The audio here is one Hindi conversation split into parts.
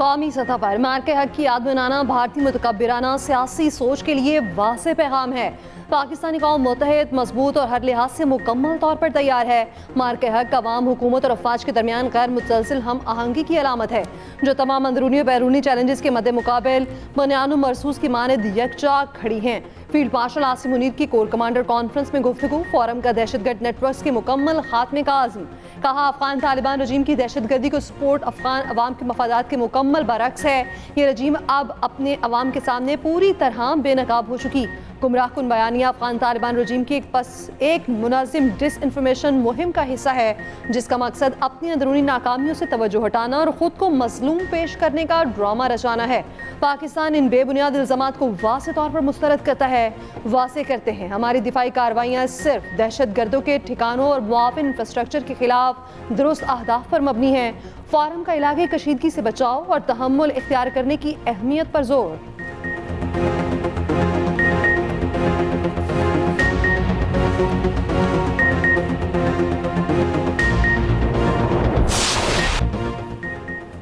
कौमी सतह पर मार्के हक की याद बनाना भारतीय मुतकब्बिराना सियासी सोच के लिए वाज़ेह पैगाम है। पाकिस्तानी कौम मुत्तहिद, मजबूत और हर लिहाज से मुकम्मल तौर पर तैयार है। मार्के हक अवाम, हुकूमत और अफवाज के दरमियान गैर मुतसलसिल हम आहंगी की अलामत है, जो तमाम अंदरूनी और बैरूनी चैलेंजेस के मद्दे मुकाबिल बुनियाद मरसूस की मानद यकजा खड़ी हैं। फील्ड मार्शल आसिम मुनीर की कोर कमांडर कॉन्फ्रेंस में गुफ्तगू, फोरम का दहशतगर्द नेटवर्क के मुकम्मल खात्मे का आज़म। कहा, अफगान तालिबान रजीम की दहशतगर्दी को सपोर्ट अफगान अवाम के मफादात के मुकम्मल बरक्स है। ये रजीम अब अपने अवाम के सामने पूरी तरह बेनकाब हो चुकी। गुमराह कुन बयानिया अफगान तालिबान रजीम की एक मुनाजिम डिसइंफॉर्मेशन मुहिम का हिस्सा है, जिसका मकसद अपनी अंदरूनी नाकामियों से तवज्जो हटाना और ख़ुद को मजलूम पेश करने का ड्रामा रचाना है। पाकिस्तान इन बेबुनियाद इल्ज़ामात को वाज़ेह तौर पर मुस्तरद करता है। वाज़ेह करते हैं, हमारी दिफाई कार्रवाइयाँ सिर्फ दहशत गर्दों के ठिकानों और मुआविन इंफ्रास्ट्रक्चर के खिलाफ दुरुस्त अहदाफ पर मबनी है। फारम का इलाके कशीदगी से बचाव और तहम्मुल इख्तियार करने की अहमियत पर जोर।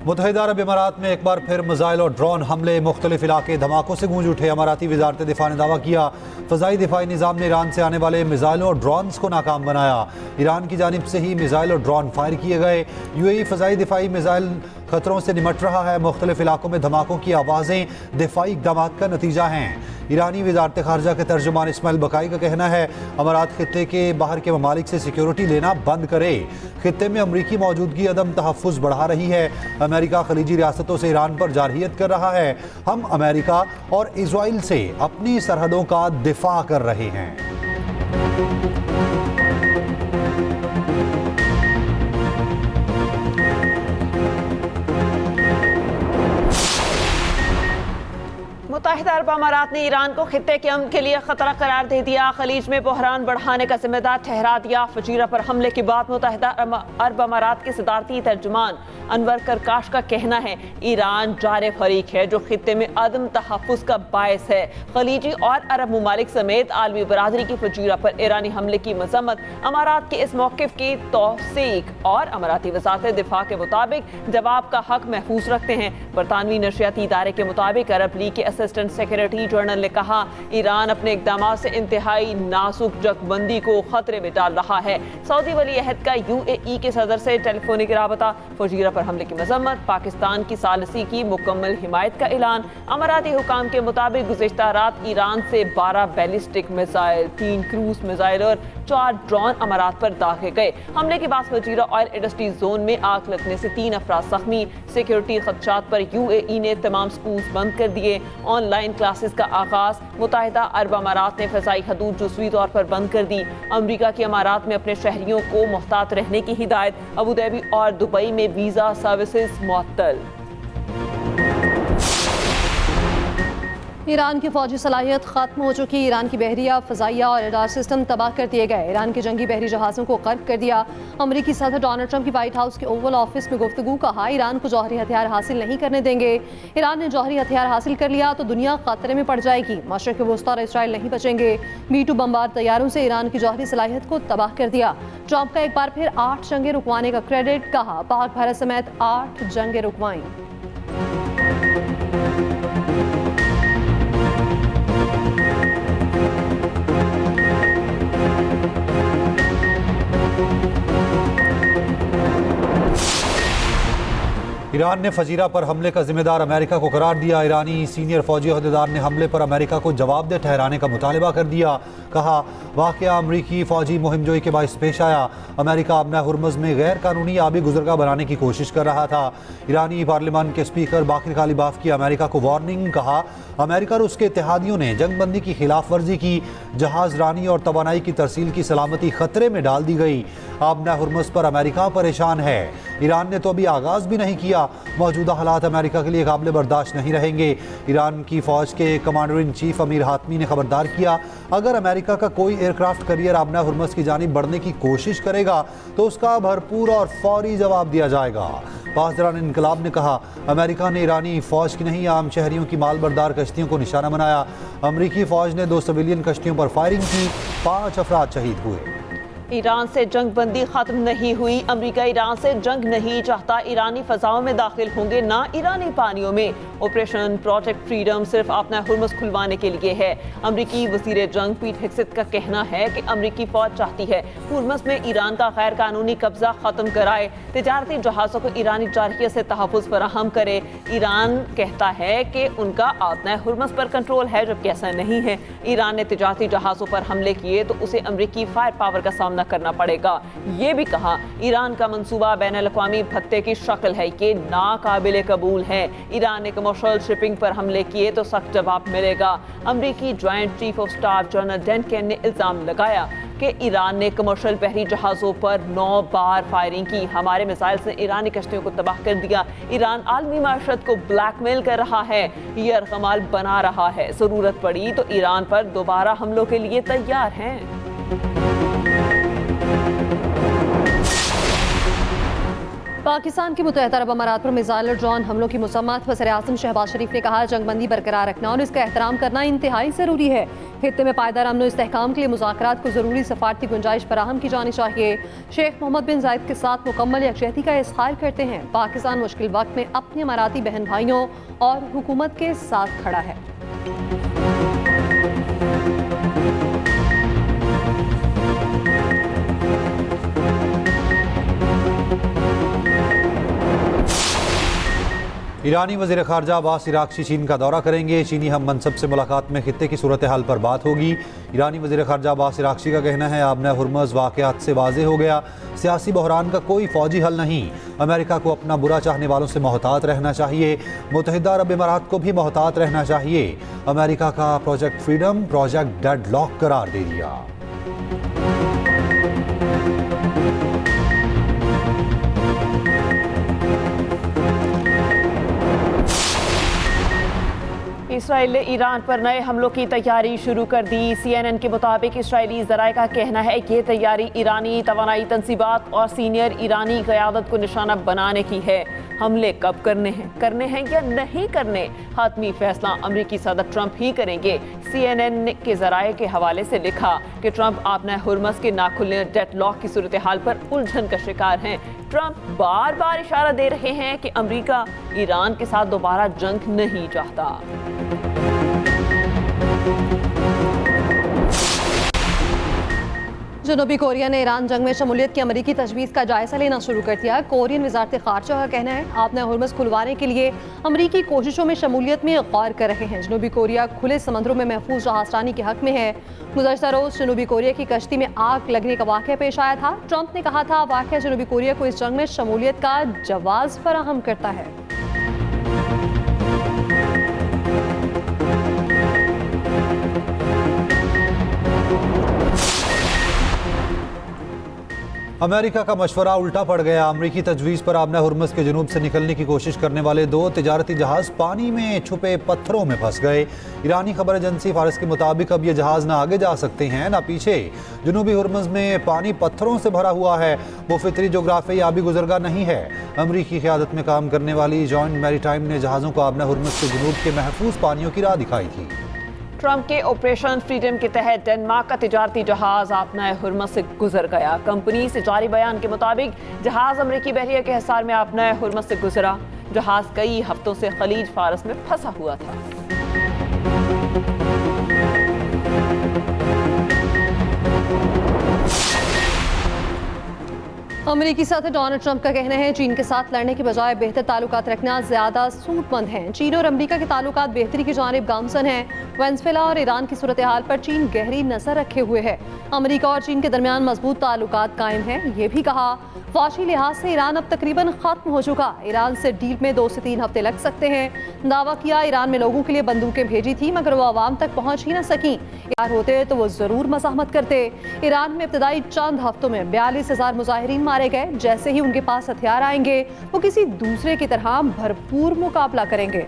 मुत्तहिदा अरब इमारात में एक बार फिर मिसाइल और ड्रोन हमले, मुख्तलिफ इलाके धमाकों से गूंज उठे। अमाराती वजारत दिफा ने दावा किया, फ़ज़ाई दिफाई निज़ाम ने ईरान से आने वाले मिसाइलों और ड्रोन्स को नाकाम बनाया। ईरान की जानिब से ही मिसाइल और ड्रोन फायर किए गए। यूएई फ़ज़ाई दिफाई मिसाइल खतरों से निमट रहा है। मुख्तलिफ इलाकों में धमाकों की आवाज़ें दिफाई इक़दामात का नतीजा हैं। ईरानी वजारत ख़ारजा के तर्जुमान इस्माइल बकाई का कहना है, अमारात खित्ते के बाहर के ममालिक से सिक्योरिटी लेना बंद करे। खित्ते में अमरीकी मौजूदगी अदम तहफ़्फ़ुज़ बढ़ा रही है। अमेरिका खलीजी रियासतों से ईरान पर जारहियत कर रहा है। हम अमेरिका और इजराइल से अपनी सरहदों का दिफा कर रहे हैं। मुत्तहिदा अरब अमारात ने ईरान को खित्ते के अमन के लिए खतरा करार दे दिया। खलीज में बहरान बढ़ाने का जिम्मेदार ठहरा दिया। फजीरा पर हमले के बाद मुत्तहिदा अरब अमारात के सदारती तर्जुमान अनवर करकाश का कहना है, ईरान जार फरीक है जो खित्ते में अदम तहफ़्फ़ुज़ का बायस है। खलीजी और अरब ममालिक समेत आलमी बरादरी की फजीरा पर ईरानी हमले की मजम्मत, अमारात के इस मौक़िफ़ की तौसीक और अमाराती वज़ारत दिफा के मुताबिक जवाब का हक महफूज रखते हैं। बरतानवी नशरियाती इदारे के मुताबिक अरब लीग के असिस्टेंट सेक्रेटरी जनरल ने कहा, ईरान अपने इक़दाम से इंतहाई नाजुक जगबंदी को खतरे में डाल रहा है। सऊदी वली अहद का यूएई के सदर से टेलीफोनिक राबता, फजीरा पर हमले की मजम्मत, पाकिस्तान की सालसी की मुकम्मल हिमायत का ऐलान। अमाराती हुकाम के मुताबिक गुज़िश्ता रात ईरान से 12 बैलिस्टिक मिसाइल, 3 क्रूज मिसाइल और 4 ड्रोन अमारात पर दागे गए। हमले के बाद फजीरा ऑयल इंडस्ट्री जोन में आग लगने से 3 अफराद जख्मी। सिक्योरिटी खदशात पर यूएई ने तमाम स्कूल बंद कर दिए। ऑनलाइन क्लासेस का आगाज, मुत्तहिदा अरब अमारात ने फ़ज़ाई हदूद जुज़वी तौर पर बंद कर दी। अमरीका की अमारात में अपने शहरियों को मोहतात रहने की हिदायत। अबू धाबी और दुबई में वीज़ा सर्विसेज मुअत्तल। ईरान की फौजी सलाहियत खत्म हो चुकी। ईरान की बहरिया, फ़ज़ाइया और रडार सिस्टम तबाह कर दिए गए। ईरान के जंगी बहरी जहाज़ों को गर्क कर दिया। अमरीकी सदर डोनाल्ड ट्रंप की व्हाइट हाउस के ओवल ऑफिस में गुफ्तगू, कहा, ईरान को जौहरी हथियार हासिल नहीं करने देंगे। ईरान ने जौहरी हथियार हासिल कर लिया तो दुनिया खतरे में पड़ जाएगी। मशरिक़ वुस्ता और इसराइल नहीं बचेंगे। B-2 बमबार तैयारों से ईरान की जौहरी सलाहियत को तबाह कर दिया। ट्रंप का एक बार फिर 8 जंगें रुकवाने का क्रेडिट, कहा, पाक भारत समेत 8 जंगें रुकवाई। ईरान ने फजीरा पर हमले का जिम्मेदार अमेरिका को करार दिया। ईरानी सीनियर फौजी अहदेदार ने हमले पर अमेरिका को जवाबदेह ठहराने का मुतालबा कर दिया। कहा, वाक़या अमरीकी फौजी मुहिमजोई के बाइस पेश आया। अमेरिका अपना हुर्मुज़ में गैर कानूनी आबी गुजरगाह बनाने की कोशिश कर रहा था। ईरानी पार्लियामान के स्पीकर बाकिर कालिबाफ की अमेरिका को वार्निंग, कहा, अमेरिका और उसके इत्तेहादियों ने जंगबंदी की खिलाफ वर्जी की। जहाज़ रानी और तवानाई की तरसील की सलामती खतरे में डाल दी गई। अपना हुर्मुज़ पर अमेरिका परेशान है। ईरान ने तो अभी आगाज़ भी नहीं किया। मौजूदा हालात अमेरिका के लिए काबिल बर्दाश्त नहीं रहेंगे। ईरान की फ़ौज के कमांडर इन चीफ अमीर हातमी ने खबरदार किया, अगर अमेरिका का कोई एयरक्राफ्ट करियर आबना हुर्मुज़ की जानिब बढ़ने की कोशिश करेगा तो उसका भरपूर और फौरी जवाब दिया जाएगा। पासदारान इनकलाब ने कहा, अमेरिका ने ईरानी फ़ौज की नहीं, आम शहरियों की मालबरदार कश्तियों को निशाना बनाया। अमरीकी फ़ौज ने 2 सिविलियन कश्तियों पर फायरिंग की, 5 अफराद शहीद हुए। ईरान से जंग बंदी खत्म नहीं हुई। अमेरिका ईरान से जंग नहीं चाहता। ईरानी फजाओं में दाखिल होंगे ना ईरानी पानियों में। ऑपरेशन प्रोजेक्ट फ्रीडम सिर्फ अपना हुर्मुज़ खुलवाने के लिए है। अमेरिकी वज़ीर जंग पीट हेग्सेथ का कहना है कि अमेरिकी फौज चाहती है हुर्मुज़ में ईरान का गैर कानूनी कब्जा खत्म कराए, तिजारती जहाज़ों को ईरानी जारहियत से तहफ़्फ़ुज़ फराहम करे। ईरान कहता है कि उनका अपना हुर्मुज़ पर कंट्रोल है, जबकि ऐसा नहीं है। ईरान ने तिजारती जहाज़ों पर हमले किए तो उसे अमेरिकी फायर पावर का सामना करना पड़ेगा। ये भी कहा ईरान का मंसूबा बैनुल-अक़वामी भत्ते की शक्ल है, ये नाकाबिले कबूल है। ईरान ने कमर्शियल शिपिंग पर हमले किए तो सख्त जवाब मिलेगा। अमेरिकी joint chief of staff general Dan Caine ने इल्ज़ाम लगाया कि ईरान ने कमर्शियल बहरी जहाज़ों पर 9 बार फायरिंग की। हमारे मिसाइल से ईरानी कश्तियों को तबाह कर दिया। ईरान आलमी माशरत को ब्लैकमेल कर रहा है, यरगमाल बना रहा है। ज़रूरत पड़ी तो ईरान पर दोबारा हमलों के लिए तैयार हैं। पाकिस्तान के मुत्तहिदा अरब अमारात पर मिसाइल और ड्रोन हमलों की मज़म्मत। वज़ीर-ए-आज़म शहबाज शरीफ ने कहा जंगबंदी बरकरार रखना और इसका एहतराम करना इंतहाई ज़रूरी है। खित्ते में पायदार अमन और इस्तेहकाम के लिए मुज़ाकरात को ज़रूरी सफारती गुंजाइश फराहम की जानी चाहिए। शेख मोहम्मद बिन जायद के साथ मुकम्मल यकजहती का इज़हार करते हैं। पाकिस्तान मुश्किल वक्त में अपने अमाराती बहन भाइयों और हुकूमत के साथ खड़ा है। ईरानी वज़ीर ख़ारजा अब्बास इराक़ची चीन का दौरा करेंगे। चीनी हम मनसब से मुलाकात में खित्ते की सूरत हाल पर बात होगी। ईरानी वज़ीर ख़ारजा अब्बास इराक़ची का कहना है आबना हुर्मुज़ वाक़यात से वाज़े हो गया, सियासी बहरान का कोई फ़ौजी हल नहीं। अमेरिका को अपना बुरा चाहने वालों से मोहतात रहना चाहिए। मुत्तहिदा अरब अमारात को भी मोहतात रहना चाहिए। अमेरिका का प्रोजेक्ट फ्रीडम प्रोजेक्ट डेडलॉक करार दे दिया। इसराइल ने ईरान पर नए हमलों की तैयारी शुरू कर दी। CNN के मुताबिक इसराइली ज़राए का कहना है कि ये तैयारी ईरानी तवानाई तंसीबात और सीनियर ईरानी क़यादत को निशाना बनाने की है। हमले कब करने हैं या नहीं करने, हातमी फैसला अमरीकी सदर ट्रंप ही करेंगे। CNN के ज़राए के हवाले से लिखा कि ट्रंप अपना हुर्मुज़ के ना खुलने डेडलॉक की सूरत हाल पर उलझन का शिकार हैं। ट्रंप बार बार इशारा दे रहे हैं कि अमरीका ईरान के साथ दोबारा जंग नहीं चाहता। जनूबी कोरिया ने ईरान जंग में शमूलियत की अमरीकी तजवीज़ का जायजा लेना शुरू कर दिया। कोरियन वज़ारत ख़ारजा का कहना है आपने हुर्मुज़ खुलवाने के लिए अमरीकी कोशिशों में शमूलियत में गौर कर रहे हैं। जनूबी कोरिया खुले समंदरों में महफूज जहाज़रानी के हक में है। गुज़श्ता रोज़ जनूबी कोरिया की कश्ती में आग लगने का वाक़या पेश आया था। ट्रंप ने कहा था वाक़या जनूबी कोरिया को इस जंग में शमूलियत का जवाज़ फराहम करता है। अमेरिका का मशवरा उल्टा पड़ गया। अमरीकी तजवीज़ पर आबना हुर्मुज़ के जनूब से निकलने की कोशिश करने वाले 2 तिजारती जहाज़ पानी में छुपे पत्थरों में फंस गए। ईरानी खबर एजेंसी फारस के मुताबिक अब ये जहाज़ ना आगे जा सकते हैं ना पीछे। जनूबी हुर्मुज़ में पानी पत्थरों से भरा हुआ है। वो फितरी जोग्राफी आबी गुजरगा नहीं है। अमरीकी क़यादत में काम करने वाली जॉइंट मैरीटाइम ने जहाज़ों को आबना हुर्मुज़ के जनूब के महफूज पानियों की राह दिखाई थी। ट्रंप के ऑपरेशन फ्रीडम के तहत डेनमार्क का तिजारती जहाज आपना हुर्मुज़ से गुजर गया। कंपनी से जारी बयान के मुताबिक जहाज अमरीकी बहरिया के हिसार में आपना हुर्मुज़ से गुजरा। जहाज कई हफ्तों से खलीज फारस में फंसा हुआ था। अमेरिकी सदर डोनाल्ड ट्रंप का कहना है चीन के साथ लड़ने के बजाय बेहतर ताल्लुकात रखना ज्यादा सूदमंद है। चीन और अमेरिका के ताल्लुकात बेहतरी की जानिब गामजन हैं। वेनेजुएला और ईरान की सूरत हाल पर चीन गहरी नजर रखे हुए है। अमेरिका और चीन के दरमियान मजबूत ताल्लुकात कायम हैं। ये भी कहा फौजी लिहाज से ईरान अब तकरीबन खत्म हो चुका। ईरान से डील में 2 से 3 हफ्ते लग सकते हैं। दावा किया ईरान में लोगों के लिए बंदूकें भेजी थी मगर वो आवाम तक पहुंच ही न सकी। यार होते तो वो जरूर मज़ाहमत करते। ईरान में इब्तदाई चंद हफ्तों में 42,000 मुजाहिरीन मारे गए। जैसे ही उनके पास हथियार आएंगे वो किसी दूसरे की तरह भरपूर मुकाबला करेंगे।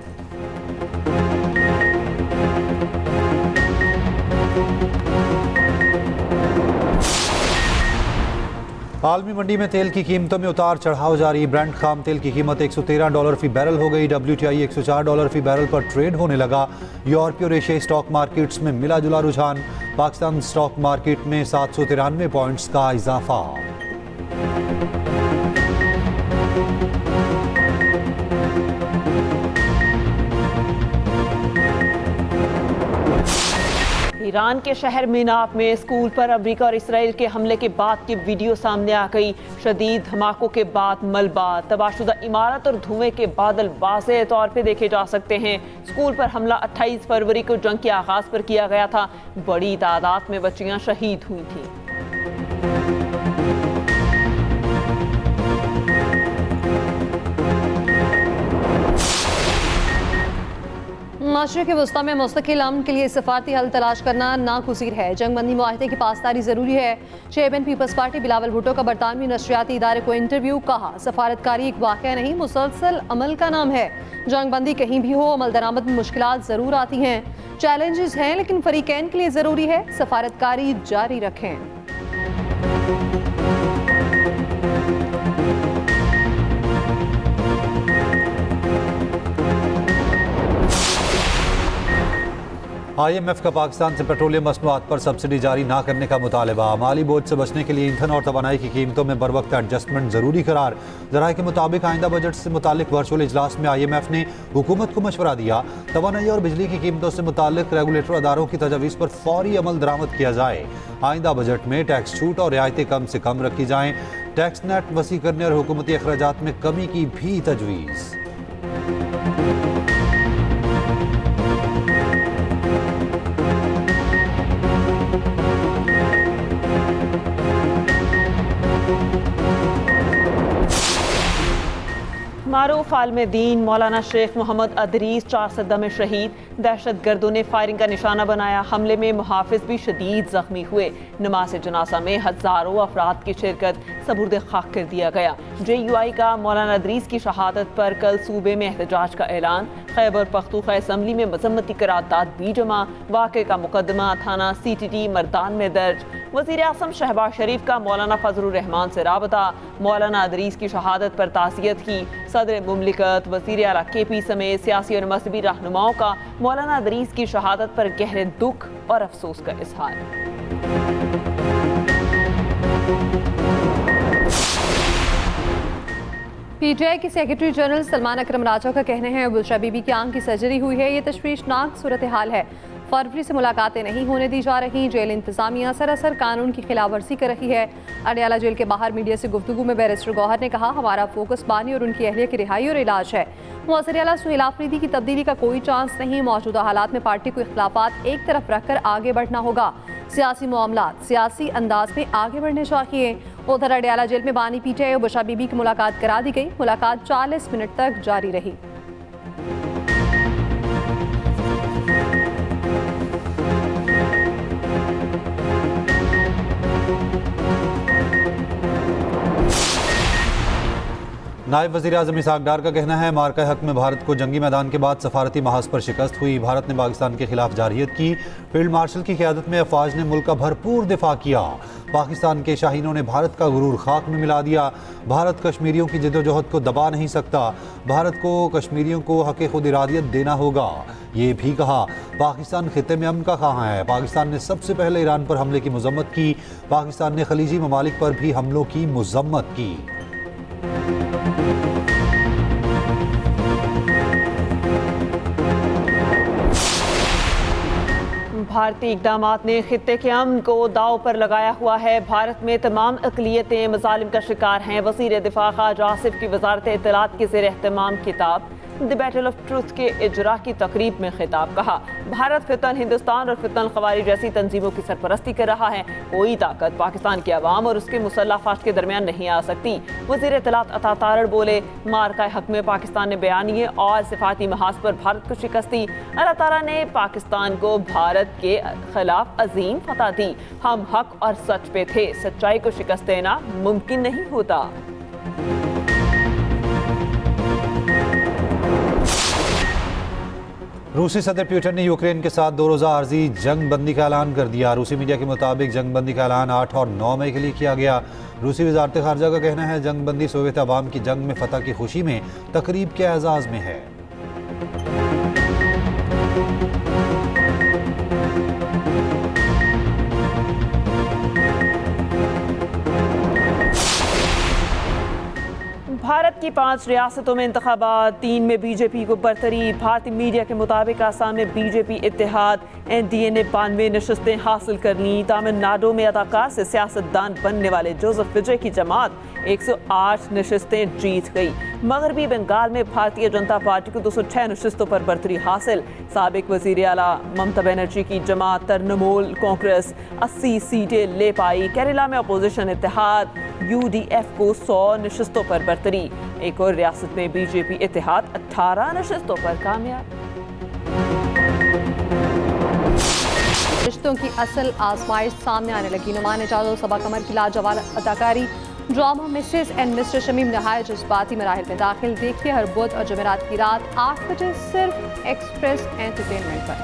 आलमी मंडी में तेल की कीमतों में उतार चढ़ाव जारी। ब्रेंट खाम तेल की कीमत $113 फी बैरल हो गई। WTI $104 फी बैरल पर ट्रेड होने लगा। यूरोपीय और एशियाई स्टॉक मार्केट्स में मिला जुला रुझान। पाकिस्तान स्टॉक मार्केट में 793 पॉइंट्स का इजाफा। ईरान के शहर मीनाप में स्कूल पर अमेरिका और इसराइल के हमले के बाद की वीडियो सामने आ गई। शदीद धमाकों के बाद मलबा, तबाहशुदा इमारत और धुएं के बादल वाज़ेह तौर पे देखे जा सकते हैं। स्कूल पर हमला 28 फरवरी को जंग के आगाज पर किया गया था। बड़ी तादाद में बच्चियां शहीद हुई थीं। माशरे के वस्ता में मुस्तकिल अमन के लिए सफारती हल तलाश करना नागुज़ीर है। जंगबंदी मुआहदे की पासदारी ज़रूरी है। Chairman Peoples Party Bilawal Bhutto का बरतानवी नशरियाती इदारे को इंटरव्यू। कहा, सफारतकारी एक वाक़या नहीं, मुसलसल अमल का नाम है। जंगबंदी कहीं भी हो, अमल दरामद में मुश्किलात ज़रूर आती हैं, चैलेंजेस हैं, लेकिन फरीकैन के लिए ज़रूरी है सफारतकारी जारी रखें। IMF का पाकिस्तान से पेट्रोलियम मसनूआत पर सब्सिडी जारी ना करने का मुतालबा। माली बोझ से बचने के लिए ईंधन और तवानाई की कीमतों में बर वक्त एडजस्टमेंट जरूरी करार। ज़राए के मुताबिक आइंदा बजट से मुतालिक वर्चुअल इजलास में IMF ने हुकूमत को मशवरा दिया, तवानाई और बिजली की कीमतों से मुतालिक रेगुलेटर अदारों की तजवीज़ पर फौरी अमल दरामद किया जाए। आइंदा बजट में टैक्स छूट और रियायतें कम से कम रखी जाएँ। टैक्स नेट वसी करने और हुकूमती अखराजात में कमी की भी तजवीज़। मारूफ आलम दीन मौलाना शेख मोहम्मद अदरीस 4 सद्दा में शहीद। दहशत गर्दों ने फायरिंग का निशाना बनाया। हमले में मुहाफिज भी शदीद जख्मी हुए। नमाज जनाजा में हजारों अफराद की शिरकत, सबुर्द खाक कर दिया गया। JUI का मौलाना अदरीस की शहादत पर कल सूबे में एहतजाज का ऐलान। खैबर पख्तूनख्वा असम्बली में मजम्मती करारदाद भी जमा। वाक़े का मुकदमा थाना CTT मर्दान में दर्ज। वज़ीर आज़म शहबाज शरीफ का मौलाना फजलुर रहमान से राबता। मौलाना अदरीस की शहादत पर ताज़ियत की। सदर मुमलिकत, वज़ीर आला KP समेत सियासी और मजहबी रहनुमाओं का मौलाना अदरीस की शहादत पर गहरे दुख और अफसोस का इजहार। PTI के सेक्रेटरी जनरल सलमान अकरम राजा का कहना है, बुशरा बीबी की आंख की सर्जरी हुई है। ये तशवीशनाक सूरत हाल है। फरवरी से मुलाकातें नहीं होने दी जा रही। जेल इंतजामिया सरासर कानून की खिलाफ वर्जी कर रही है। अडयाला जेल के बाहर मीडिया से गुफ्तगू में बैरिस्टर गौहर ने कहा, हमारा फोकस बानी और उनकी अहलिया की रिहाई और इलाज है। मुअज़्ज़र आला सुहेल आफरीदी की तब्दीली का कोई चांस नहीं। मौजूदा हालात में पार्टी को इख्तिलाफात एक तरफ रखकर आगे बढ़ना होगा। सियासी मामलात सियासी अंदाज में आगे बढ़ने चाहिए। उधर अडयाला जेल में बानी PTI और बुशरा बीबी की मुलाकात करा दी गई। मुलाकात 40 मिनट तक जारी रही। नायब वज़ीर आज़म इसहाक़ डार का कहना है, मार्का हक में भारत को जंगी मैदान के बाद सफारती महाज पर शिकस्त हुई। भारत ने पाकिस्तान के खिलाफ जारहियत की। फील्ड मार्शल की क़यादत में अफवाज ने मुल्क का भरपूर दिफा किया। पाकिस्तान के शाहीनों ने भारत का गुरूर खाक में मिला दिया। भारत कश्मीरियों की जद्दोजहद को दबा नहीं सकता। भारत को कश्मीरियों को हक़ खुद इरादियत देना होगा। ये भी कहा, पाकिस्तान खित्ते में अमन का कहाँ है। पाकिस्तान ने सबसे पहले ईरान पर हमले की मजम्मत की। पाकिस्तान ने खलीजी ममालिक पर भी हमलों की मजम्मत की। भारतीय इक़दामात ने खित्ते के अमन को दाव पर लगाया हुआ है। भारत में तमाम अक़लियतें मज़ालिम का शिकार हैं। वज़ीर दिफ़ा ख़ाजा आसिफ की वज़ारत इत्तलात के ज़ेर एहतमाम किताब द बैटल ऑफ ट्रूथ के इजरा की तकरीब में खिताब। कहा, भारत फितन हिंदुस्तान और फितन ख़वारी जैसी तंजीमों की सरपरस्ती कर रहा है। कोई ताकत पाकिस्तान की अवाम और उसके मुसल्लह फ़ौज के दरमियान नहीं आ सकती। वज़ीर इत्तलात अता तारड़ बोले, मार्का हक में पाकिस्तान ने बयानिए और सिफाती महाज पर भारत को शिकस्त दी। अल्लाह ताला ने पाकिस्तान को भारत के खिलाफ अजीम फतह दी। हम हक और सच पे थे। सच्चाई को शिकस्त देना मुमकिन नहीं होता। रूसी सदर पुतिन ने यूक्रेन के साथ 2 रोज़ा आर्जी जंग बंदी का ऐलान कर दिया। रूसी मीडिया के मुताबिक जंग बंदी का ऐलान 8 और 9 मई के लिए किया गया। रूसी वज़ारत ख़ारजा का कहना है, जंग बंदी सोवियत अवाम की जंग में फतह की खुशी में तकरीब के एजाज़ में है। भारत की 5 रियासतों में इंतखाबात, 3 में बीजेपी को बरतरी। भारतीय मीडिया के मुताबिक आसाम में बीजेपी इत्तेहाद, एनडीए ने 92 नशस्तें हासिल कर ली। तमिलनाडु में अदाकार से सियासतदान बनने वाले जोसेफ विजय की जमात 108 नशस्तें जीत गई। मगरबी बंगाल में भारतीय जनता पार्टी को 206 नशस्तों पर बरतरी हासिल। साबिक वजीर आला ममता बनर्जी की जमात तृणमूल कांग्रेस 80 सीटें ले पाई। केरला में अपोजिशन इत्तेहाद यूडीएफ को 100 नशस्तों पर बरतरी। एक और रियासत में बीजेपी इत्तेहाद 18 नशस्तों पर कामयाब। रिश्तों की असल आजमाइश सामने आने लगी। नुमान जादव सबा कमर की लाजवाब अदाकारी। Drama Mrs and mister Shamim नहायत जज्बाती मराहिल में दाखिल। देखिए हर बुध और जुमेरात की रात 8 बजे सिर्फ एक्सप्रेस एंटरटेनमेंट पर।